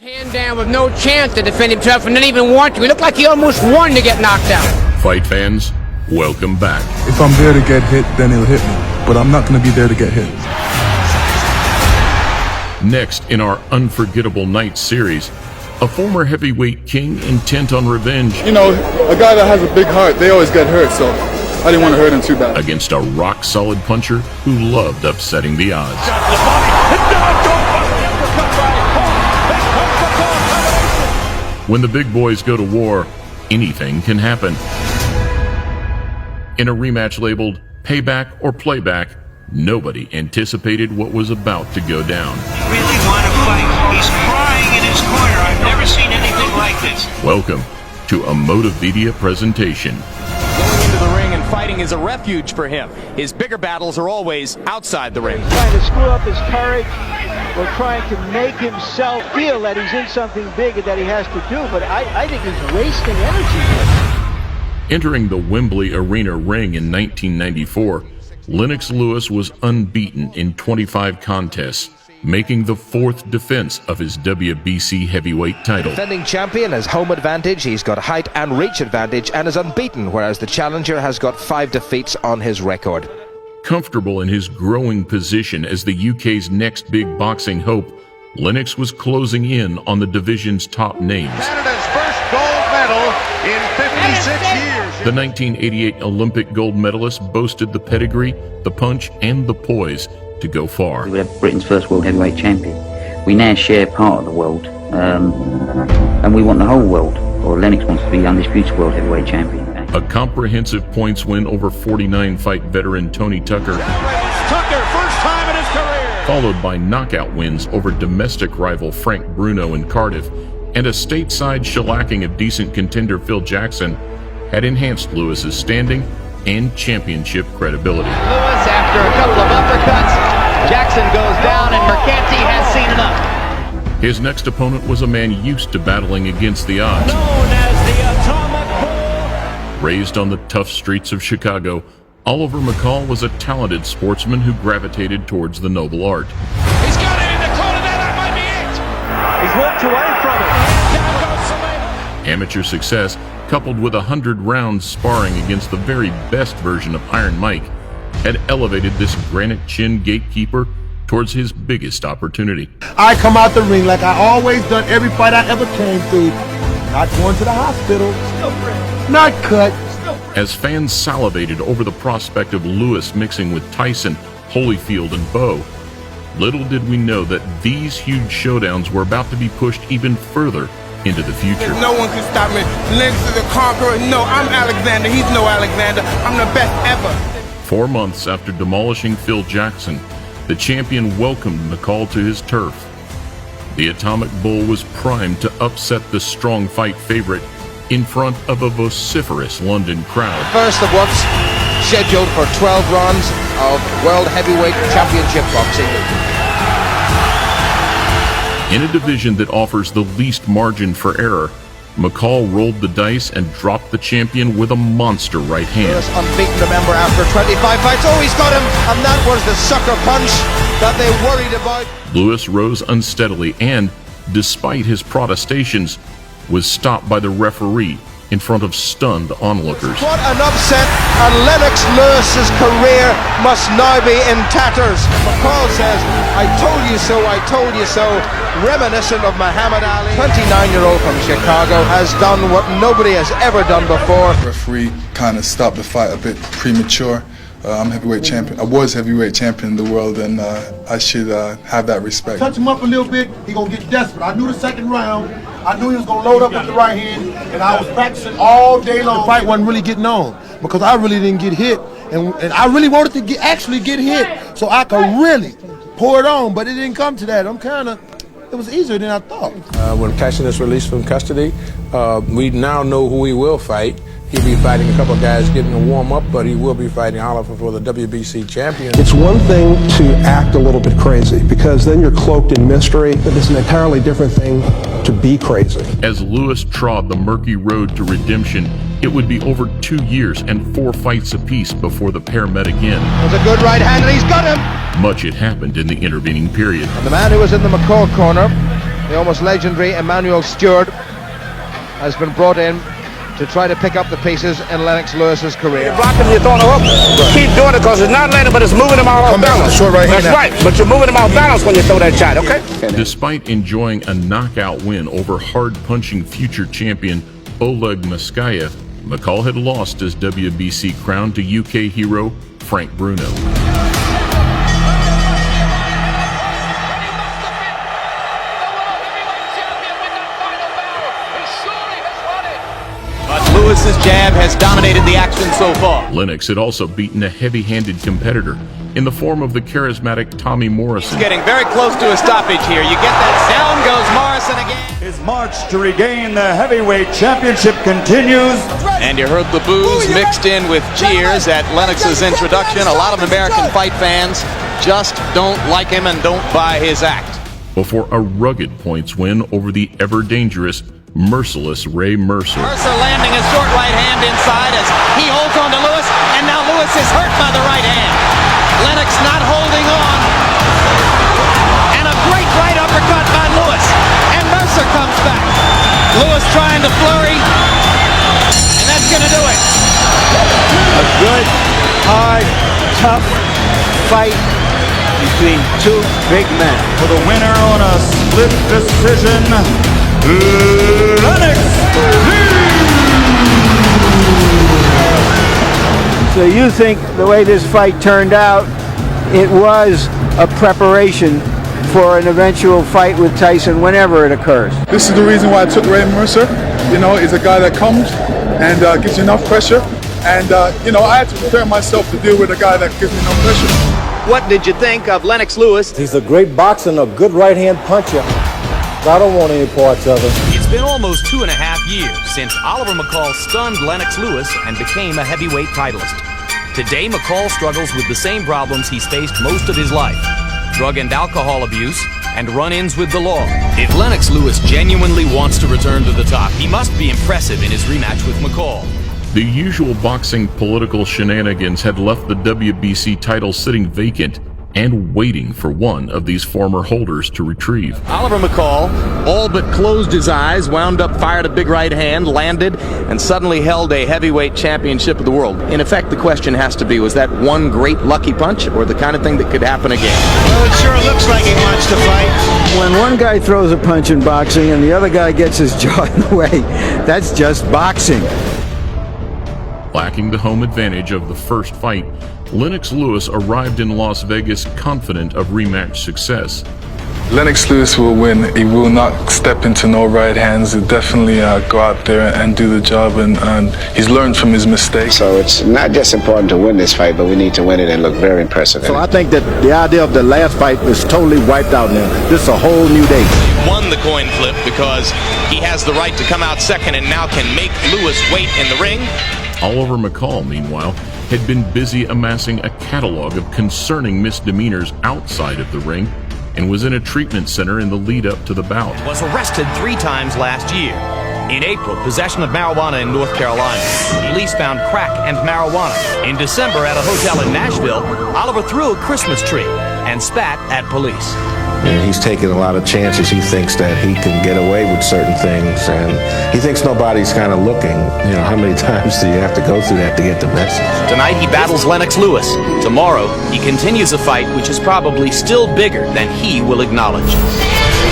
Hand down with no chance to defend himself and didn't even want to. He looked like he almost won to get knocked out. Fight fans, welcome back. If I'm there to get hit, then he'll hit me. But I'm not going to be there to get hit. Next in our Unforgettable Night series, a former heavyweight king intent on revenge. You know, a guy that has a big heart, they always get hurt, so I didn't want to hurt him too bad. Against a rock-solid puncher who loved upsetting the odds. When the big boys go to war, anything can happen. In a rematch labeled Payback or Playback, nobody anticipated what was about to go down. He really want to fight. He's crying in his corner. I've never seen anything like this. Welcome to a Motivedia presentation. Going into the ring and fighting is a refuge for him. His bigger battles are always outside the ring. Trying to screw up his courage or trying to make himself feel that he's in something big and that he has to do, but I think he's wasting energy. Entering the Wembley Arena ring in 1994, Lennox Lewis was unbeaten in 25 contests, making the fourth defense of his WBC heavyweight title. Defending champion has home advantage, he's got height and reach advantage, and is unbeaten, whereas the challenger has got 5 defeats on his record. Comfortable in his growing position as the UK's next big boxing hope, Lennox was closing in on the division's top names. Canada's first gold medal in 56 years. The 1988 Olympic gold medalist boasted the pedigree, the punch, and the poise to go far. We're Britain's first world heavyweight champion. We now share part of the world, and we want the whole world, or Lennox wants to be undisputed world heavyweight champion. A comprehensive points win over 49-fight veteran Tony Tucker, First time in his career. followed by knockout wins over domestic rival Frank Bruno in Cardiff, and a stateside shellacking of decent contender Phil Jackson, had enhanced Lewis's standing and championship credibility. Lewis, after a couple of uppercuts, Jackson goes down and Mercanti has seen enough. His next opponent was a man used to battling against the odds. Known as the Atomic Bull. Raised on the tough streets of Chicago, Oliver McCall was a talented sportsman who gravitated towards the noble art. He's got it in the corner there, that might be it. He's walked away from it. Amateur success, coupled with 100 rounds sparring against the very best version of Iron Mike, had elevated this granite chin gatekeeper towards his biggest opportunity. I come out the ring like I always done every fight I ever came through. Not going to the hospital, not cut. As fans salivated over the prospect of Lewis mixing with Tyson, Holyfield, and Bowe, little did we know that these huge showdowns were about to be pushed even further into the future. No one can stop me. Lennox is a conqueror. No, I'm Alexander. He's no Alexander. I'm the best ever. 4 months after demolishing Phil Jackson, the champion welcomed McCall to his turf. The Atomic Bull was primed to upset the strong fight favorite in front of a vociferous London crowd. First of what's scheduled for 12 rounds of World Heavyweight Championship boxing. In a division that offers the least margin for error, McCall rolled the dice and dropped the champion with a monster right hand. Lewis unbeaten, remember, after 25 fights. Oh, he's got him! And that was the sucker punch that they worried about. Lewis rose unsteadily and, despite his protestations, was stopped by the referee in front of stunned onlookers. What an upset, and Lennox Lewis's career must now be in tatters. McCall says, I told you so, I told you so, reminiscent of Muhammad Ali. 29-year-old from Chicago has done what nobody has ever done before. The referee kind of stopped the fight a bit premature. I'm heavyweight champion. I was heavyweight champion in the world, and I should have that respect. Touch him up a little bit, he gonna get desperate. I knew the second round, I knew he was gonna load up with the right hand, and I was practicing all day long. The fight wasn't really getting on because I really didn't get hit, and I really wanted to actually get hit so I could really pour it on, but it didn't come to that. It was easier than I thought. When Tyson is released from custody, we now know who he will fight. He'll be fighting a couple of guys getting a warm-up, but he will be fighting Oliver for the WBC champion. It's one thing to act a little bit crazy, because then you're cloaked in mystery, but it's an entirely different thing to be crazy. As Lewis trod the murky road to redemption, it would be over 2 years and 4 fights apiece before the pair met again. It was a good right hand, and he's got him! Much had happened in the intervening period. And the man who was in the McCall corner The almost legendary Emmanuel Stewart has been brought in to try to pick up the pieces in Lennox Lewis's career. You're rocking, you're throwing them up. Keep doing it because it's not landing, but it's moving them off balance. That's right, but you're moving them off balance when you throw that shot, okay? Despite enjoying a knockout win over hard-punching future champion Oleg Muskaya, McCall had lost his WBC crown to UK hero Frank Bruno. Lewis's jab has dominated the action so far. Lennox had also beaten a heavy-handed competitor in the form of the charismatic Tommy Morrison. He's getting very close to a stoppage here. You get that? Down goes Morrison again. His march to regain the heavyweight championship continues. And you heard the boos mixed in with cheers at Lennox's introduction. A lot of American fight fans just don't like him and don't buy his act. Before a rugged points win over the ever-dangerous, merciless Ray Mercer. Mercer landing a short right hand inside as he holds on to Lewis, and now Lewis is hurt by the right hand. Lennox not holding on. And a great right uppercut by Lewis. And Mercer comes back. Lewis trying to flurry. And that's going to do it. A good, hard, tough fight between two big men. For the winner on a split decision, Lennox So you think the way this fight turned out, it was a preparation for an eventual fight with Tyson whenever it occurs? This is the reason why I took Ray Mercer. You know, he's a guy that comes and gives you enough pressure. And, you know, I had to prepare myself to deal with a guy that gives me no pressure. What did you think of Lennox Lewis? He's a great boxer and a good right-hand puncher. I don't want any parts of it. It's been almost 2.5 years since Oliver McCall stunned Lennox Lewis and became a heavyweight titleist. Today, McCall struggles with the same problems he's faced most of his life: drug and alcohol abuse and run-ins with the law. If Lennox Lewis genuinely wants to return to the top, he must be impressive in his rematch with McCall. The usual boxing political shenanigans had left the WBC title sitting vacant and waiting for one of these former holders to retrieve. Oliver McCall all but closed his eyes, wound up, fired a big right hand, landed, and suddenly held a heavyweight championship of the world. In effect, the question has to be, was that one great lucky punch or the kind of thing that could happen again? Well, it sure looks like he wants to fight. When one guy throws a punch in boxing and the other guy gets his jaw in the way, that's just boxing. Lacking the home advantage of the first fight, Lennox Lewis arrived in Las Vegas confident of rematch success. Lennox Lewis will win. He will not step into no right hands. He'll definitely go out there and do the job, and he's learned from his mistakes. So it's not just important to win this fight, but we need to win it and look very impressive. So I think that the idea of the last fight is totally wiped out now. This is a whole new day. Won the coin flip because he has the right to come out second and now can make Lewis wait in the ring. Oliver McCall, meanwhile, had been busy amassing a catalog of concerning misdemeanors outside of the ring and was in a treatment center in the lead up to the bout. Was arrested 3 times last year. In April, possession of marijuana in North Carolina. Police found crack and marijuana. In December, at a hotel in Nashville, Oliver threw a Christmas tree and spat at police. And he's taking a lot of chances. He thinks that he can get away with certain things, and he thinks nobody's kind of looking. You know, how many times do you have to go through that to get the message? Tonight he battles Lennox Lewis. Tomorrow he continues a fight which is probably still bigger than he will acknowledge.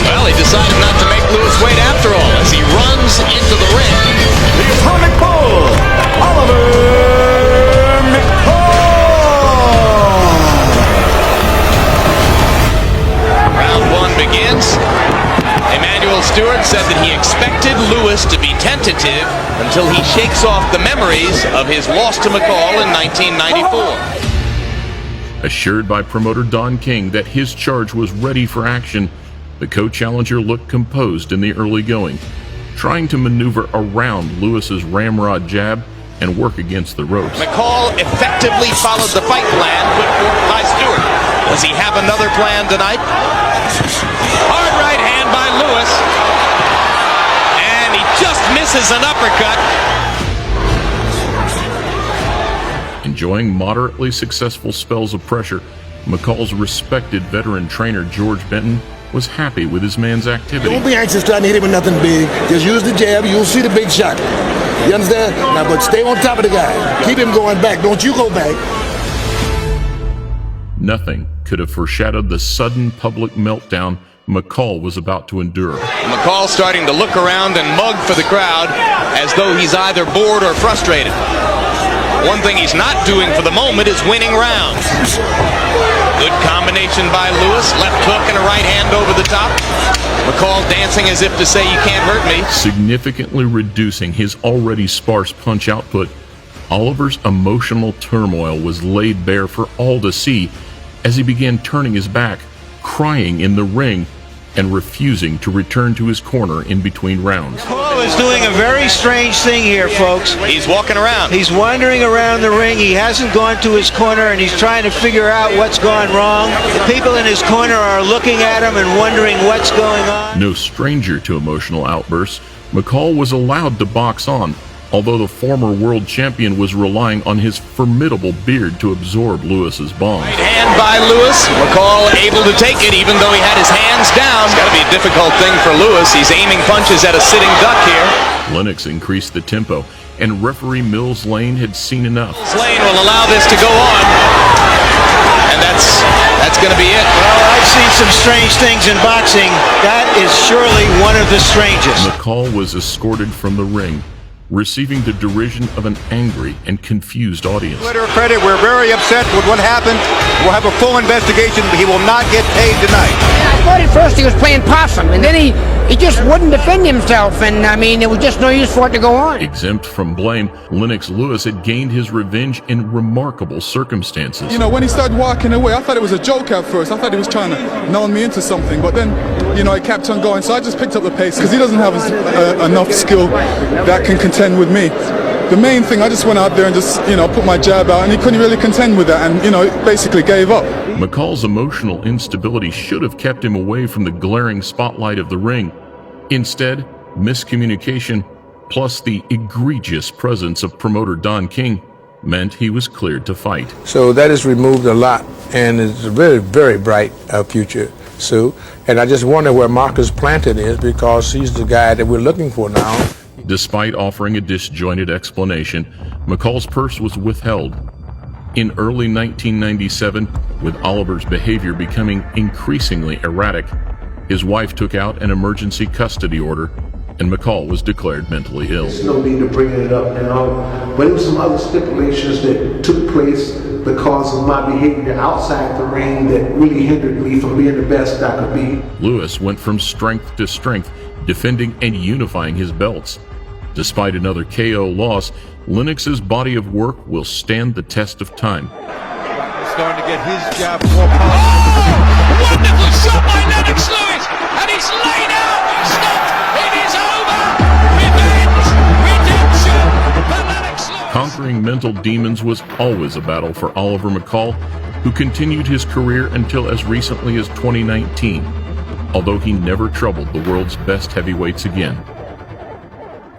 Well, he decided not to make Lewis wait after all as he runs into the ring. The Atomic Bull, Oliver McCall. Round 1 begins. Emmanuel Stewart said that he expected Lewis to be tentative until he shakes off the memories of his loss to McCall in 1994. Assured by promoter Don King that his charge was ready for action, the co-challenger looked composed in the early going, trying to maneuver around Lewis's ramrod jab and work against the ropes. McCall effectively followed the fight plan put forth by Stewart. Does he have another plan tonight? Hard right hand by Lewis. And he just misses an uppercut. Enjoying moderately successful spells of pressure, McCall's respected veteran trainer George Benton was happy with his man's activity. Don't be anxious trying to hit him with nothing big. Just use the jab. You'll see the big shot. You understand? Now, but stay on top of the guy. Keep him going back. Don't you go back. Nothing could have foreshadowed the sudden public meltdown McCall was about to endure. McCall starting to look around and mug for the crowd as though he's either bored or frustrated. One thing he's not doing for the moment is winning rounds. Good combination by Lewis. Left hook and a right hand over the top. McCall dancing as if to say, you can't hurt me. Significantly reducing his already sparse punch output, Oliver's emotional turmoil was laid bare for all to see as he began turning his back, crying in the ring, and refusing to return to his corner in between rounds. Paul is doing a very strange thing here, folks. He's walking around. He's wandering around the ring. He hasn't gone to his corner, and he's trying to figure out what's gone wrong. The people in his corner are looking at him and wondering what's going on. No stranger to emotional outbursts, McCall was allowed to box on, although the former world champion was relying on his formidable beard to absorb Lewis's bombs. Right hand by Lewis. McCall able to take it even though he had his hands down. It's got to be a difficult thing for Lewis. He's aiming punches at a sitting duck here. Lennox increased the tempo, and referee Mills Lane had seen enough. Lane will allow this to go on. And that's going to be it. Well, I've seen some strange things in boxing. That is surely one of the strangest. McCall was escorted from the ring, receiving the derision of an angry and confused audience. Letter of credit, we're very upset with what happened. We'll have a full investigation. He will not get paid tonight. I thought at first he was playing possum, and then he just wouldn't defend himself, and I mean, there was just no use for it to go on. Exempt from blame, Lennox Lewis had gained his revenge in remarkable circumstances. You know, when he started walking away, I thought it was a joke at first. I thought he was trying to nail me into something, but then, you know, he kept on going, so I just picked up the pace, because he doesn't have enough skill that can contend with me. The main thing, I just went out there and just, you know, put my jab out, and he couldn't really contend with that, and, you know, basically gave up. McCall's emotional instability should have kept him away from the glaring spotlight of the ring. Instead, miscommunication, plus the egregious presence of promoter Don King, meant he was cleared to fight. So that has removed a lot, and it's a very, very bright future, Sue. And I just wonder where Marcus Planton is, because he's the guy that we're looking for now. Despite offering a disjointed explanation, McCall's purse was withheld. In early 1997, with Oliver's behavior becoming increasingly erratic, his wife took out an emergency custody order, and McCall was declared mentally ill. There's no need to bring it up now, but there were some other stipulations that took place because of my behavior outside the ring that really hindered me from being the best I could be. Lewis went from strength to strength, defending and unifying his belts. Despite another KO loss, Lennox's body of work will stand the test of time. Starting to get his jab more powerful. Wonderful shot by Lennox Lewis, and he's laid out. Stopped. It is over. Redemption for Lennox Lewis. Conquering mental demons was always a battle for Oliver McCall, who continued his career until as recently as 2019, although he never troubled the world's best heavyweights again.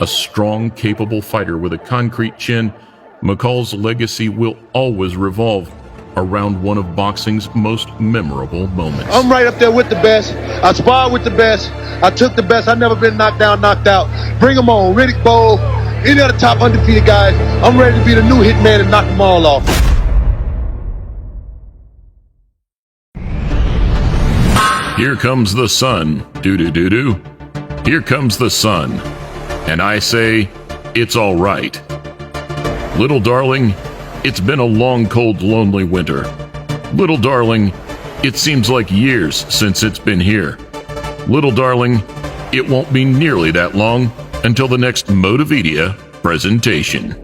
A strong, capable fighter with a concrete chin, McCall's legacy will always revolve around one of boxing's most memorable moments. I'm right up there with the best. I sparred with the best. I took the best. I've never been knocked down, knocked out. Bring them on. Riddick Bowe, any other top undefeated guys. I'm ready to be the new hitman and knock them all off. Here comes the sun. Do-do-do-do. Here comes the sun. And I say, it's all right. Little darling, it's been a long, cold, lonely winter. Little darling, it seems like years since it's been here. Little darling, it won't be nearly that long until the next Motivedia presentation.